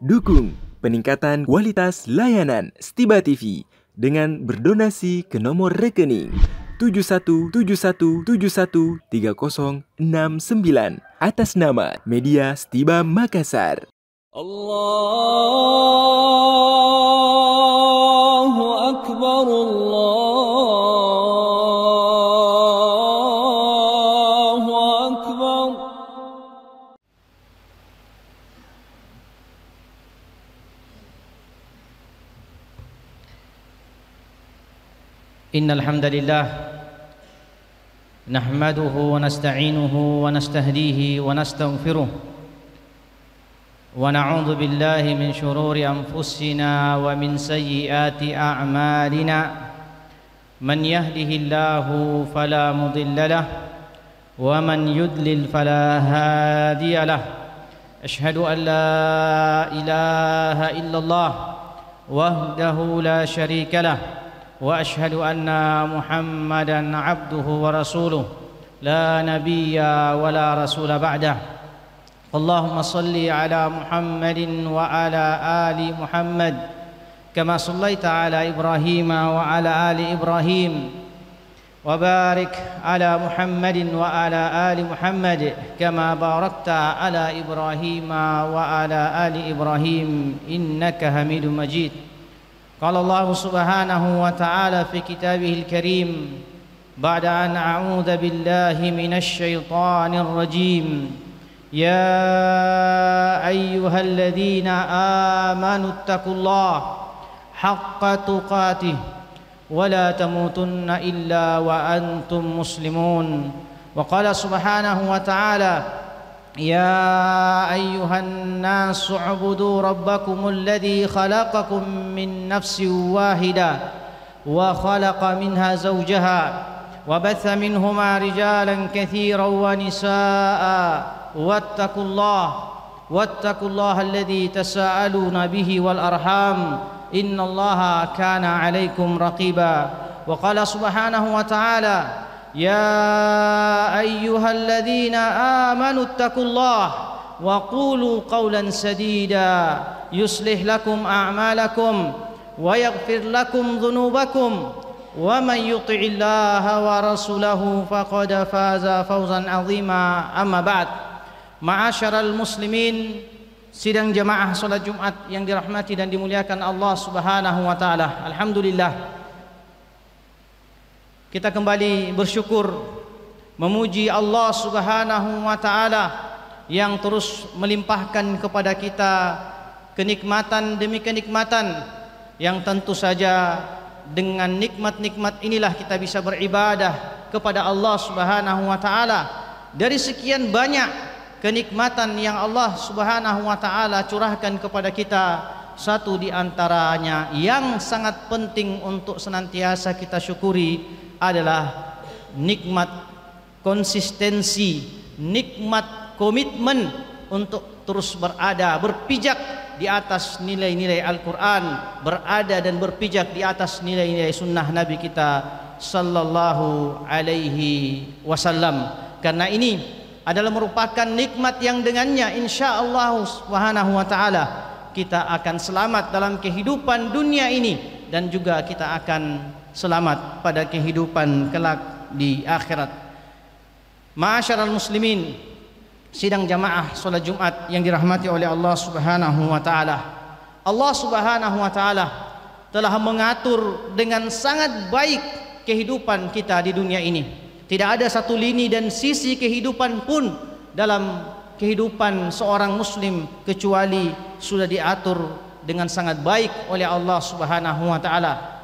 Dukung peningkatan kualitas layanan Stiba TV dengan berdonasi ke nomor rekening 7171713069 atas nama Media Stiba Makassar. Allahu Akbar, Allahu Akbar. Innal hamdalillah nahmaduhu wa nasta'inuhu wa nastahdihi wa nastaghfiruh wa na'udzu billahi min shururi anfusina wa min sayyiati a'malina man yahdihillahu fala mudilla lahu wa man yudlil fala hadiya lahu ashhadu an la ilaha illallah wahdahu la syarika lahu وأشهد أن محمدًا عبده ورسوله لا نبي ولا رسول بعده اللهم صل على محمد وعلى آل محمد كما صليت على إبراهيم وعلى آل إبراهيم وبارك على محمد وعلى آل محمد كما باركت على إبراهيم وعلى آل إبراهيم إنك حميد مجيد. قال الله سبحانه وتعالى في كتابه الكريم بعد أن أعوذ بالله من الشيطان الرجيم يا أيها الذين آمنوا اتقوا الله حق تقاته ولا تموتن إلا وأنتم مسلمون. وقال سبحانه وتعالى يا أيها الناس اعبدوا ربكم الذي خلقكم من نفس واحدة وخلق منها زوجها وبث منهما رجالا كثيرا ونساء واتقوا الله الذي تساءلون به والأرحام إن الله كان عليكم رقيبا. وقال سبحانه وتعالى يا أيها الذين آمنوا اتقوا الله وقولوا قولا سديدا يصلح لكم أعمالكم ويغفر لكم ذنوبكم ومن يطع الله ورسوله فقد فاز فوزا عظيما. أما بعد, ma'asyaral muslimin, sidang jamaah salat Jumat yang dirahmati dan dimuliakan Allah Subhanahu wa taala. Alhamdulillah, kita kembali bersyukur memuji Allah Subhanahu wa taala yang terus melimpahkan kepada kita kenikmatan demi kenikmatan, yang tentu saja dengan nikmat-nikmat inilah kita bisa beribadah kepada Allah Subhanahu wa taala. Dari sekian banyak kenikmatan yang Allah Subhanahu wa taala curahkan kepada kita, satu di antaranya yang sangat penting untuk senantiasa kita syukuri adalah nikmat konsistensi, nikmat komitmen untuk terus berpijak di atas nilai-nilai Al-Quran, berada dan berpijak di atas nilai-nilai sunnah Nabi kita sallallahu alaihi wasallam. Karena ini adalah merupakan nikmat yang dengannya insyaallah subhanahu wa ta'ala kita akan selamat dalam kehidupan dunia ini, dan juga kita akan selamat pada kehidupan kelak di akhirat. Ma'asyaral muslimin, sidang jamaah salat Jumat yang dirahmati oleh Allah Subhanahu wa taala. Allah Subhanahu wa taala telah mengatur dengan sangat baik kehidupan kita di dunia ini. Tidak ada satu lini dan sisi kehidupan pun dalam kehidupan seorang muslim kecuali sudah diatur dengan sangat baik oleh Allah Subhanahu wa taala.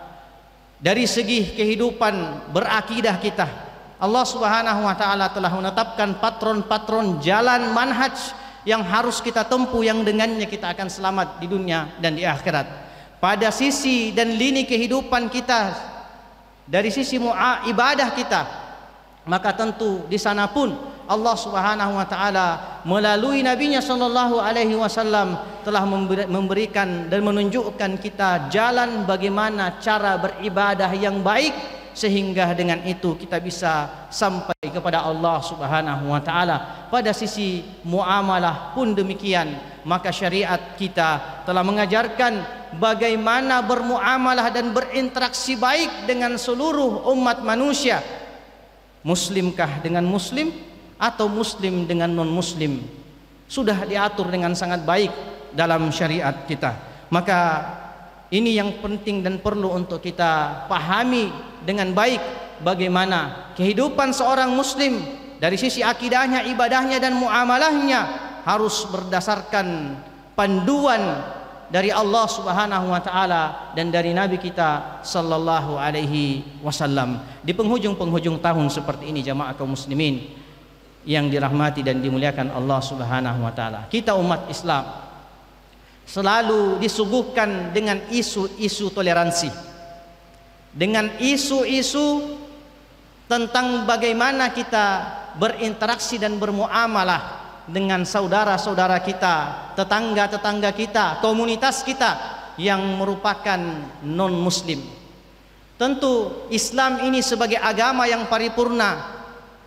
Dari segi kehidupan berakidah kita, Allah Subhanahu wa taala telah menetapkan patron-patron jalan manhaj yang harus kita tempuh, yang dengannya kita akan selamat di dunia dan di akhirat. Pada sisi dan lini kehidupan kita, dari sisi ibadah kita, maka tentu di sana pun Allah Subhanahu wa taala melalui nabinya sallallahu alaihi wasallam telah memberikan dan menunjukkan kita jalan bagaimana cara beribadah yang baik sehingga dengan itu kita bisa sampai kepada Allah Subhanahu wa taala. Pada sisi muamalah pun demikian, maka syariat kita telah mengajarkan bagaimana bermuamalah dan berinteraksi baik dengan seluruh umat manusia, muslimkah dengan muslim atau muslim dengan non muslim, sudah diatur dengan sangat baik dalam syariat kita. Maka ini yang penting dan perlu untuk kita pahami dengan baik, bagaimana kehidupan seorang muslim dari sisi akidahnya, ibadahnya dan muamalahnya harus berdasarkan panduan dari Allah Subhanahu wa taala dan dari Nabi kita sallallahu alaihi wasallam. Di penghujung-penghujung tahun seperti ini, jamaah kaum muslimin yang dirahmati dan dimuliakan Allah Subhanahu wa taala, kita umat Islam selalu disuguhkan dengan isu-isu toleransi, dengan isu-isu tentang bagaimana kita berinteraksi dan bermuamalah dengan saudara-saudara kita, tetangga-tetangga kita, komunitas kita yang merupakan non-muslim. Tentu Islam ini sebagai agama yang paripurna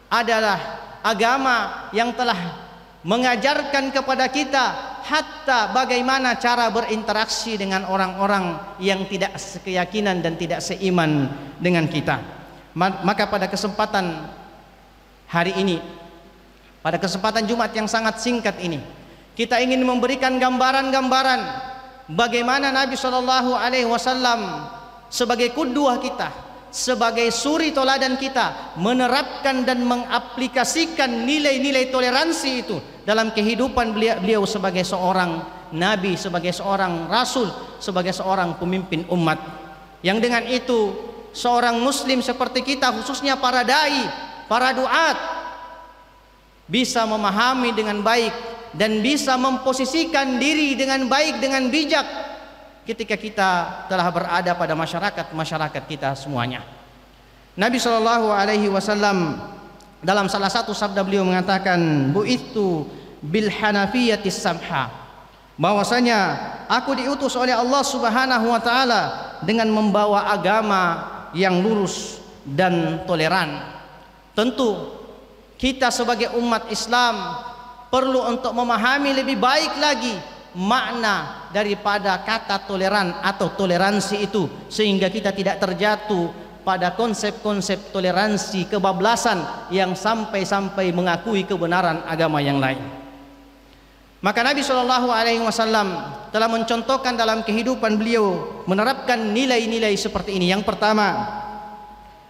adalah agama yang telah mengajarkan kepada kita hatta bagaimana cara berinteraksi dengan orang-orang yang tidak sekeyakinan dan tidak seiman dengan kita. Maka pada kesempatan hari ini, pada kesempatan Jumat yang sangat singkat ini, kita ingin memberikan gambaran-gambaran bagaimana Nabi SAW sebagai qudwah kita, sebagai suri toladan kita, menerapkan dan mengaplikasikan nilai-nilai toleransi itu dalam kehidupan beliau sebagai seorang nabi, sebagai seorang rasul, sebagai seorang pemimpin umat. Yang dengan itu seorang muslim seperti kita, khususnya para dai, para duat, bisa memahami dengan baik dan bisa memposisikan diri dengan baik, dengan bijak ketika kita telah berada pada masyarakat kita semuanya. Nabi SAW dalam salah satu sabda beliau mengatakan, bu'ithu bil hanafiyatis samha, bahwasanya aku diutus oleh Allah Subhanahu wa taala dengan membawa agama yang lurus dan toleran. Tentu kita sebagai umat Islam perlu untuk memahami lebih baik lagi makna daripada kata toleran atau toleransi itu, sehingga kita tidak terjatuh pada konsep-konsep toleransi kebablasan yang sampai-sampai mengakui kebenaran agama yang lain. Maka Nabi SAW telah mencontohkan dalam kehidupan beliau menerapkan nilai-nilai seperti ini. Yang pertama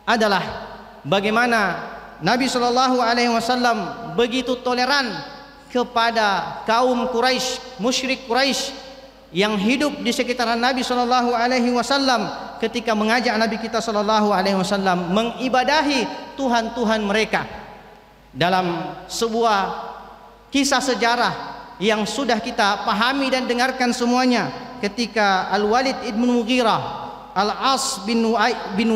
adalah bagaimana Nabi SAW begitu toleran kepada kaum Quraisy, musyrik Quraisy yang hidup di sekitaran Nabi SAW ketika mengajak Nabi kita SAW mengibadahi Tuhan-Tuhan mereka. Dalam sebuah kisah sejarah yang sudah kita pahami dan dengarkan semuanya, ketika Al-Walid ibn Mughirah, Al-As bin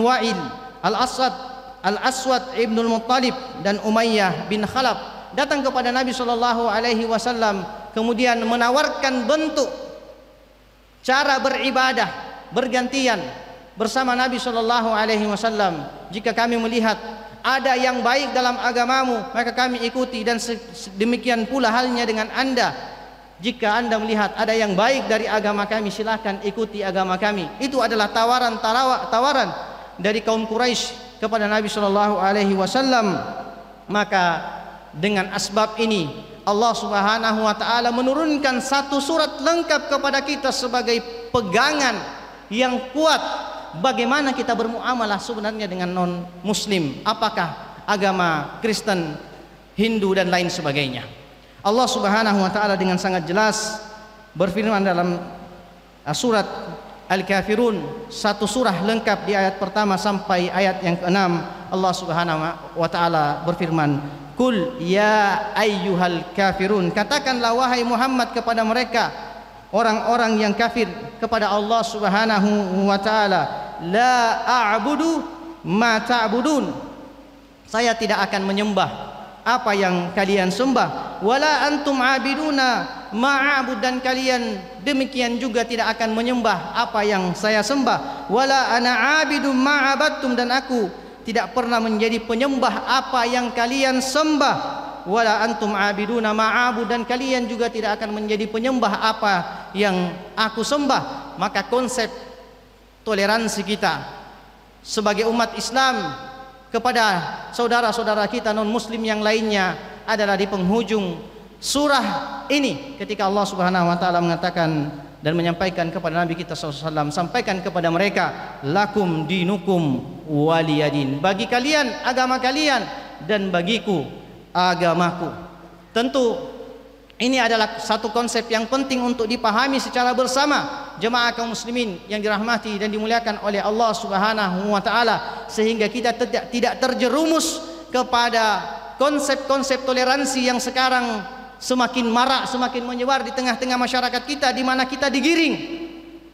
Wa'il, Al-Aswad ibn Al-Muttalib dan Umayyah bin Khalaf datang kepada Nabi SAW, kemudian menawarkan bentuk cara beribadah bergantian bersama Nabi SAW. Jika kami melihat ada yang baik dalam agamamu, maka kami ikuti, dan demikian pula halnya dengan Anda. Jika Anda melihat ada yang baik dari agama kami, silakan ikuti agama kami. Itu adalah tawaran dari kaum Quraisy kepada Nabi SAW. Maka dengan asbab ini Allah Subhanahu wa taala menurunkan satu surat lengkap kepada kita sebagai pegangan yang kuat bagaimana kita bermuamalah sebenarnya dengan non muslim, apakah agama Kristen, Hindu dan lain sebagainya. Allah Subhanahu wa taala dengan sangat jelas berfirman dalam surat Al-Kafirun, satu surah lengkap di ayat pertama sampai ayat yang ke-6. Allah Subhanahu wa taala berfirman, "Qul ya ayyuhal kafirun," katakanlah wahai Muhammad kepada mereka orang-orang yang kafir kepada Allah Subhanahu wa taala, "La a'budu ma ta'budun," saya tidak akan menyembah apa yang kalian sembah, "wala antum 'abiduna ma'abud, dan kalian demikian juga tidak akan menyembah apa yang saya sembah. Wala ana 'abidum ma'abattum, dan aku tidak pernah menjadi penyembah apa yang kalian sembah. Wala antum 'abiduna ma'abud, dan kalian juga tidak akan menjadi penyembah apa yang aku sembah. Maka konsep toleransi kita sebagai umat Islam kepada saudara-saudara kita non muslim yang lainnya adalah di penghujung surah ini, ketika Allah Subhanahu wa taala mengatakan dan menyampaikan kepada Nabi kita SAW, sampaikan kepada mereka, lakum dinukum waliyadin, bagi kalian agama kalian dan bagiku agamaku. Tentu ini adalah satu konsep yang penting untuk dipahami secara bersama jemaah kaum muslimin yang dirahmati dan dimuliakan oleh Allah Subhanahu wa taala, sehingga kita tidak terjerumus kepada konsep-konsep toleransi yang sekarang semakin marak, semakin menyebar di tengah-tengah masyarakat kita, di mana kita digiring,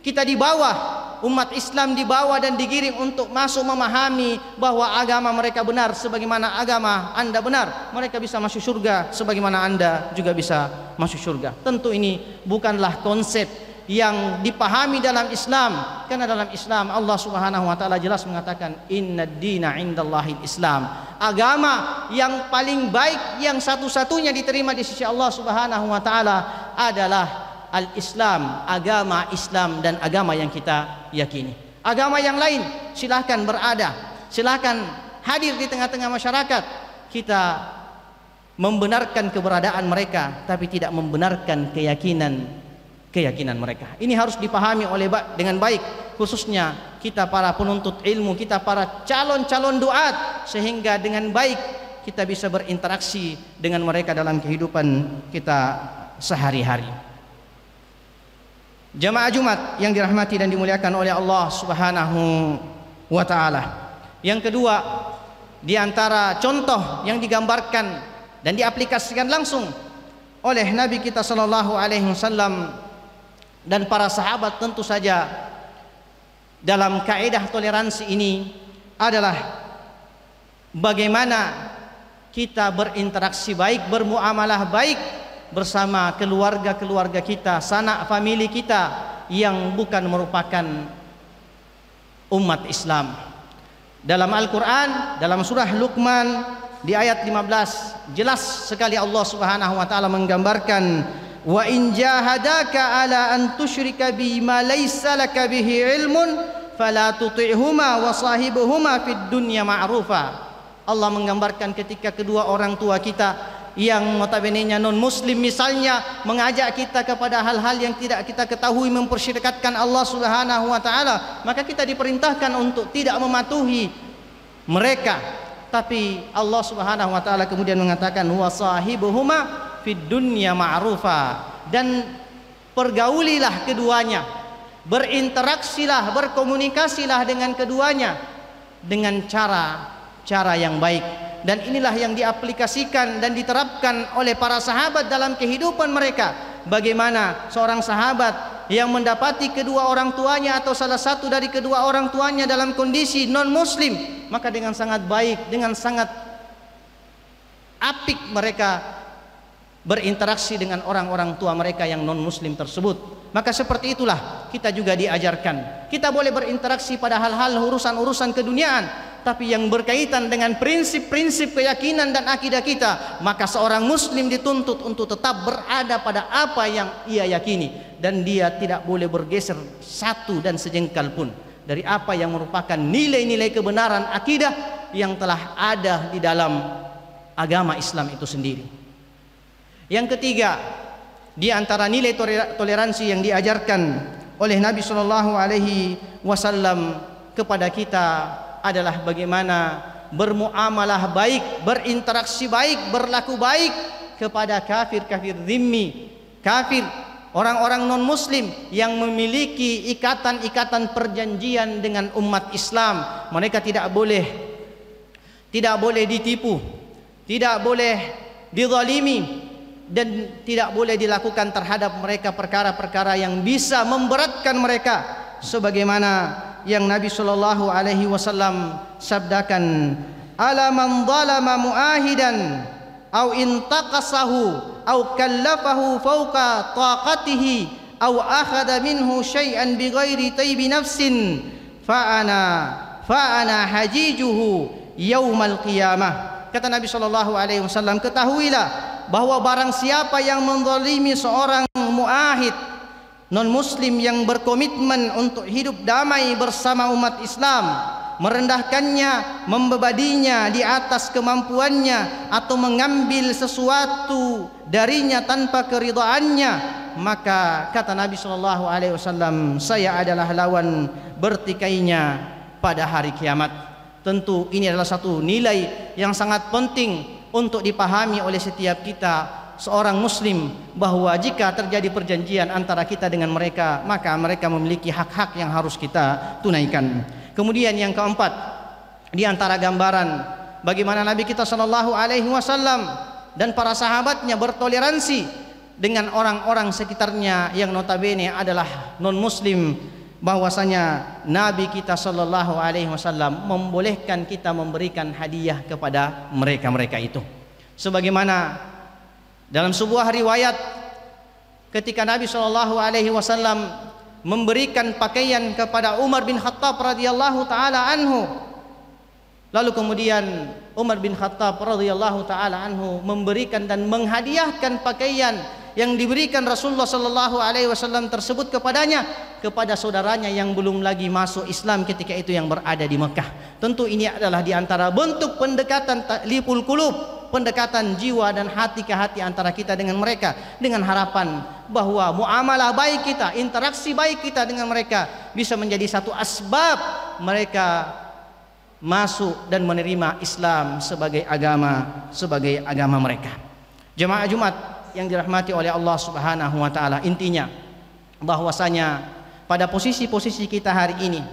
kita di bawah, umat Islam dibawa dan digiring untuk masuk memahami bahwa agama mereka benar sebagaimana agama Anda benar. Mereka bisa masuk surga sebagaimana Anda juga bisa masuk surga. Tentu ini bukanlah konsep yang dipahami dalam Islam, karena dalam Islam Allah Subhanahu wa taala jelas mengatakan innad dina indallahil Islam. Agama yang paling baik, yang satu-satunya diterima di sisi Allah Subhanahu wa taala adalah al-Islam, agama Islam dan agama yang kita yakini. Agama yang lain silahkan berada, silahkan hadir di tengah-tengah masyarakat. Kita membenarkan keberadaan mereka, tapi tidak membenarkan keyakinan mereka. Ini harus dipahami dengan baik, khususnya kita para penuntut ilmu, kita para calon-calon duat, sehingga dengan baik kita bisa berinteraksi dengan mereka dalam kehidupan kita sehari-hari. Jamaah Jumat yang dirahmati dan dimuliakan oleh Allah Subhanahu wa taala. Yang kedua, di antara contoh yang digambarkan dan diaplikasikan langsung oleh Nabi kita sallallahu alaihi wasallam dan para sahabat tentu saja dalam kaidah toleransi ini adalah bagaimana kita berinteraksi baik, bermuamalah baik bersama keluarga-keluarga kita, sanak famili kita yang bukan merupakan umat Islam. Dalam Al-Quran, dalam surah Luqman di ayat 15, jelas sekali Allah Subhanahu wa taala menggambarkan, wa in jahadaka ala an tusyrika bi ma laysa laka bihi ilmun fala tuti'huma wa sahibuhuma fid dunya ma'rufa. Allah menggambarkan ketika kedua orang tua kita yang notabene-nya non muslim misalnya mengajak kita kepada hal-hal yang tidak kita ketahui mempersyirikatkan Allah Subhanahu wa taala, maka kita diperintahkan untuk tidak mematuhi mereka. Tapi Allah Subhanahu wa taala kemudian mengatakan wasahibuhuma fid dunya ma'rufa, dan pergaulilah keduanya, berinteraksilah, berkomunikasilah dengan keduanya dengan cara yang baik. Dan inilah yang diaplikasikan dan diterapkan oleh para sahabat dalam kehidupan mereka. Bagaimana seorang sahabat yang mendapati kedua orang tuanya atau salah satu dari kedua orang tuanya dalam kondisi non muslim, maka dengan sangat baik, dengan sangat apik mereka berinteraksi dengan orang-orang tua mereka yang non muslim tersebut. Maka seperti itulah kita juga diajarkan. Kita boleh berinteraksi pada hal-hal urusan-urusan keduniaan, tapi yang berkaitan dengan prinsip-prinsip keyakinan dan akidah kita, maka seorang muslim dituntut untuk tetap berada pada apa yang ia yakini, dan dia tidak boleh bergeser satu dan sejengkal pun dari apa yang merupakan nilai-nilai kebenaran akidah yang telah ada di dalam agama Islam itu sendiri. Yang ketiga, di antara nilai toleransi yang diajarkan oleh Nabi Shallallahu Alaihi Wasallam kepada kita adalah bagaimana bermuamalah baik, berinteraksi baik, berlaku baik kepada kafir-kafir zimmi, kafir, orang-orang non muslim yang memiliki ikatan-ikatan perjanjian dengan umat Islam. Mereka tidak boleh ditipu, tidak boleh dizalimi, dan tidak boleh dilakukan terhadap mereka perkara-perkara yang bisa memberatkan mereka, sebagaimana yang Nabi Shallallahu Alaihi Wasallam sabdakan, ala man zalama muahidan au intaqasahu au kallafahu fawqa taqatihi au akhadha minhu syai'an bighairi taybi nafsin fa ana hajijuhu yaumal qiyamah. Kata Nabi sallallahu alaihi wasallam, ketahuilah bahwa barang siapa yang menzalimi seorang muahid non muslim yang berkomitmen untuk hidup damai bersama umat Islam, merendahkannya, membebadinya di atas kemampuannya atau mengambil sesuatu darinya tanpa keridhaannya, maka kata Nabi sallallahu alaihi wasallam, saya adalah lawan bertikainya pada hari kiamat. Tentu ini adalah satu nilai yang sangat penting untuk dipahami oleh setiap kita seorang muslim, bahwa jika terjadi perjanjian antara kita dengan mereka, maka mereka memiliki hak-hak yang harus kita tunaikan. Kemudian yang keempat, di antara gambaran bagaimana Nabi kita sallallahu alaihi wasallam dan para sahabatnya bertoleransi dengan orang-orang sekitarnya yang notabene adalah non muslim, bahwasanya Nabi kita sallallahu alaihi wasallam membolehkan kita memberikan hadiah kepada mereka-mereka itu. Sebagaimana dalam sebuah riwayat, ketika Nabi sallallahu alaihi wasallam memberikan pakaian kepada Umar bin Khattab radhiyallahu taala anhu, lalu kemudian Umar bin Khattab radhiyallahu taala anhu memberikan dan menghadiahkan pakaian yang diberikan Rasulullah sallallahu alaihi wasallam tersebut kepadanya, kepada saudaranya yang belum lagi masuk Islam ketika itu yang berada di Mekah. Tentu ini adalah di antara bentuk pendekatan ta'liful qulub, pendekatan jiwa dan hati ke hati antara kita dengan mereka, dengan harapan bahwa muamalah baik kita, interaksi baik kita dengan mereka bisa menjadi satu asbab mereka masuk dan menerima Islam sebagai agama mereka. Jemaah Jumat yang dirahmati oleh Allah Subhanahu wa taala, intinya bahwasanya pada posisi-posisi kita hari ini,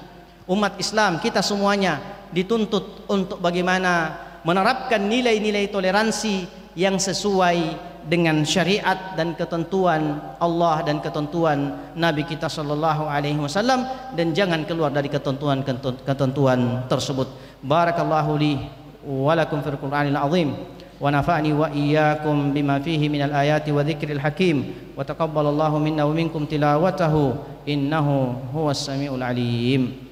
umat Islam kita semuanya dituntut untuk bagaimana menerapkan nilai-nilai toleransi yang sesuai dengan syariat dan ketentuan Allah dan ketentuan Nabi kita sallallahu alaihi wasallam, dan jangan keluar dari ketentuan tersebut. Barakallahu li wa lakum fil Qur'anil azim wa nafa'ni wa iyyakum bima fihi minal ayati wa dzikril hakim wa taqabbalallahu minna wa minkum tilawatahu innahu huwas samiul alim.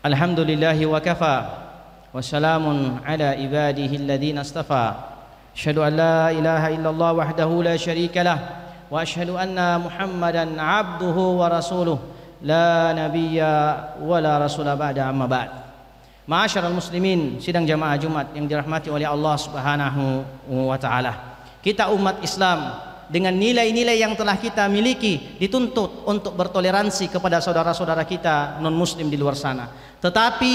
Alhamdulillahi wa kafa wa salamun ala ibadihi alladhina astafa. Asyhadu an la ilaha illallah wahdahu la syarika lah wa asyhadu anna Muhammadan abduhu wa rasuluh la nabiyya wa la rasula ba'da, amma ba'd. Ma'asyiral muslimin, sidang jamaah Jumat yang dirahmati oleh Allah Subhanahu wa taala. Kita umat Islam dengan nilai-nilai yang telah kita miliki dituntut untuk bertoleransi kepada saudara-saudara kita non muslim di luar sana. Tetapi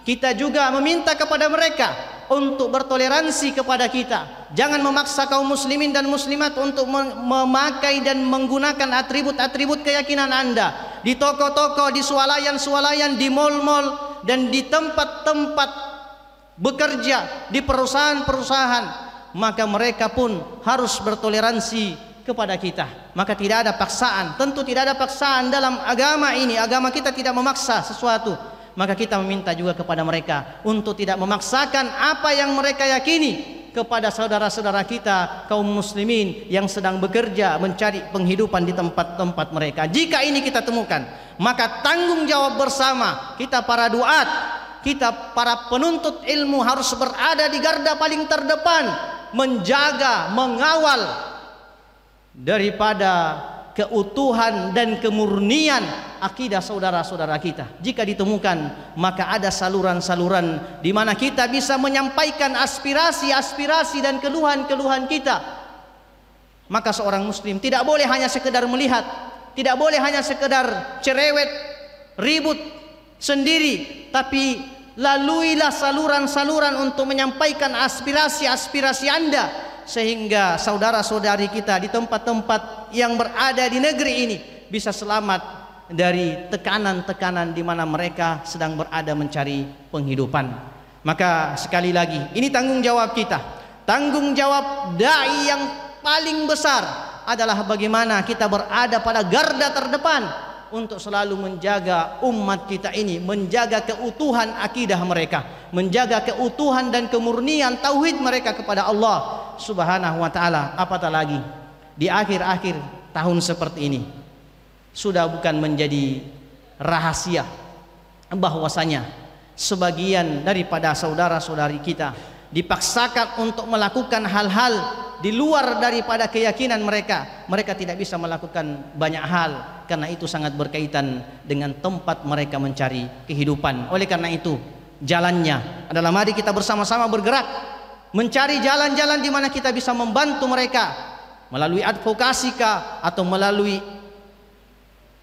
kita juga meminta kepada mereka untuk bertoleransi kepada kita. Jangan memaksa kaum muslimin dan muslimat untuk memakai dan menggunakan atribut-atribut keyakinan Anda di toko-toko, di swalayan-swalayan, di mal-mal, dan di tempat-tempat bekerja, di perusahaan-perusahaan. Maka mereka pun harus bertoleransi kepada kita. Maka tidak ada paksaan. Tentu tidak ada paksaan dalam agama ini. Agama kita tidak memaksa sesuatu. Maka kita meminta juga kepada mereka untuk tidak memaksakan apa yang mereka yakini kepada saudara-saudara kita kaum muslimin yang sedang bekerja mencari penghidupan di tempat-tempat mereka. Jika ini kita temukan, maka tanggung jawab bersama kita para duat, kita para penuntut ilmu harus berada di garda paling terdepan, menjaga, mengawal daripada keutuhan dan kemurnian akidah saudara-saudara kita. Jika ditemukan, maka ada saluran-saluran di mana kita bisa menyampaikan aspirasi-aspirasi dan keluhan-keluhan kita. Maka seorang muslim tidak boleh hanya sekedar melihat, tidak boleh hanya sekedar cerewet, ribut sendiri, tapi laluilah saluran-saluran untuk menyampaikan aspirasi-aspirasi Anda, sehingga saudara-saudari kita di tempat-tempat yang berada di negeri ini bisa selamat dari tekanan-tekanan di mana mereka sedang berada mencari penghidupan. Maka sekali lagi, ini tanggung jawab kita. tanggung jawab dai yang paling besar adalah bagaimana kita berada pada garda terdepan untuk selalu menjaga umat kita ini, menjaga keutuhan akidah mereka, menjaga keutuhan dan kemurnian tauhid mereka kepada Allah Subhanahu wa taala. Apatah lagi di akhir-akhir tahun seperti ini, sudah bukan menjadi rahasia bahwasanya sebagian daripada saudara-saudari kita dipaksakan untuk melakukan hal-hal di luar daripada keyakinan mereka. Mereka tidak bisa melakukan banyak hal karena itu sangat berkaitan dengan tempat mereka mencari kehidupan. Oleh karena itu, jalannya adalah mari kita bersama-sama bergerak mencari jalan-jalan di mana kita bisa membantu mereka melalui advokasi kah, atau melalui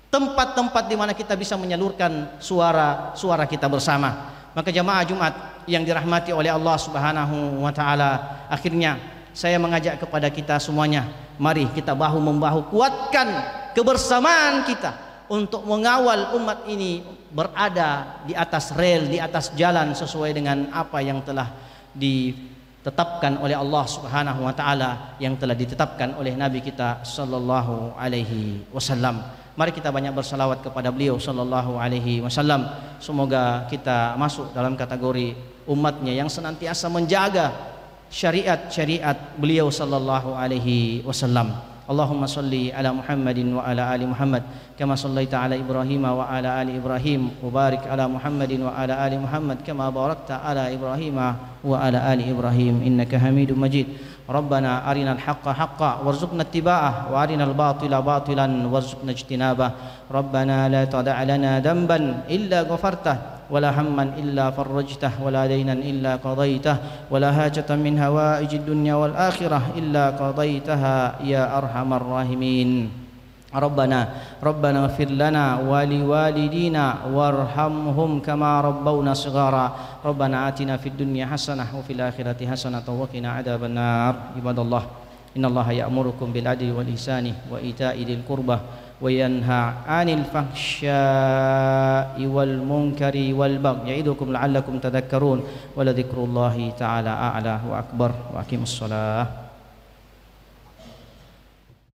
tempat-tempat di mana kita bisa menyalurkan suara kita bersama. Maka jamaah Jumat yang dirahmati oleh Allah Subhanahu wa taala, akhirnya saya mengajak kepada kita semuanya, mari kita bahu membahu kuatkan kebersamaan kita untuk mengawal umat ini berada di atas rel, di atas jalan sesuai dengan apa yang telah ditetapkan oleh Allah Subhanahu wa taala, yang telah ditetapkan oleh Nabi kita sallallahu alaihi wasallam. Mari kita banyak bersalawat kepada beliau sallallahu alaihi wasallam. Semoga kita masuk dalam kategori umatnya yang senantiasa menjaga syariat-syariat beliau sallallahu alaihi wasallam. Allahumma salli ala Muhammadin wa ala ali Muhammad kama sallaita ala Ibrahim wa ala ali Ibrahim wa barik ala Muhammadin wa ala ali Muhammad kama barakta ala Ibrahim wa ala ali Ibrahim innaka Hamidum Majid. ربنا أرنا الحق حقا وارزقنا اتباعه وأرنا الباطل باطلا وارزقنا اجتنابه ربنا لا تدع لنا ذنبا إلا غفرته ولا هما إلا فرجته ولا دينا إلا قضيته ولا حاجة من هوائج الدنيا والآخرة إلا قضيتها يا أرحم الراحمين ربنا اغفر لنا ولوالدينا وارحمهم كما ربونا صغارا ربنا آتنا في الدنيا حسنة وفي الآخرة حسنة وقنا عذاب النار عباد الله إن الله يأمركم بالعدل والإحسان وإيتاء ذي القربى وينهى عن الفحشاء والمنكر والبغي يعظكم لعلكم تذكرون ولذكر الله تعالى أعلى وأكبر وأقيموا الصلاة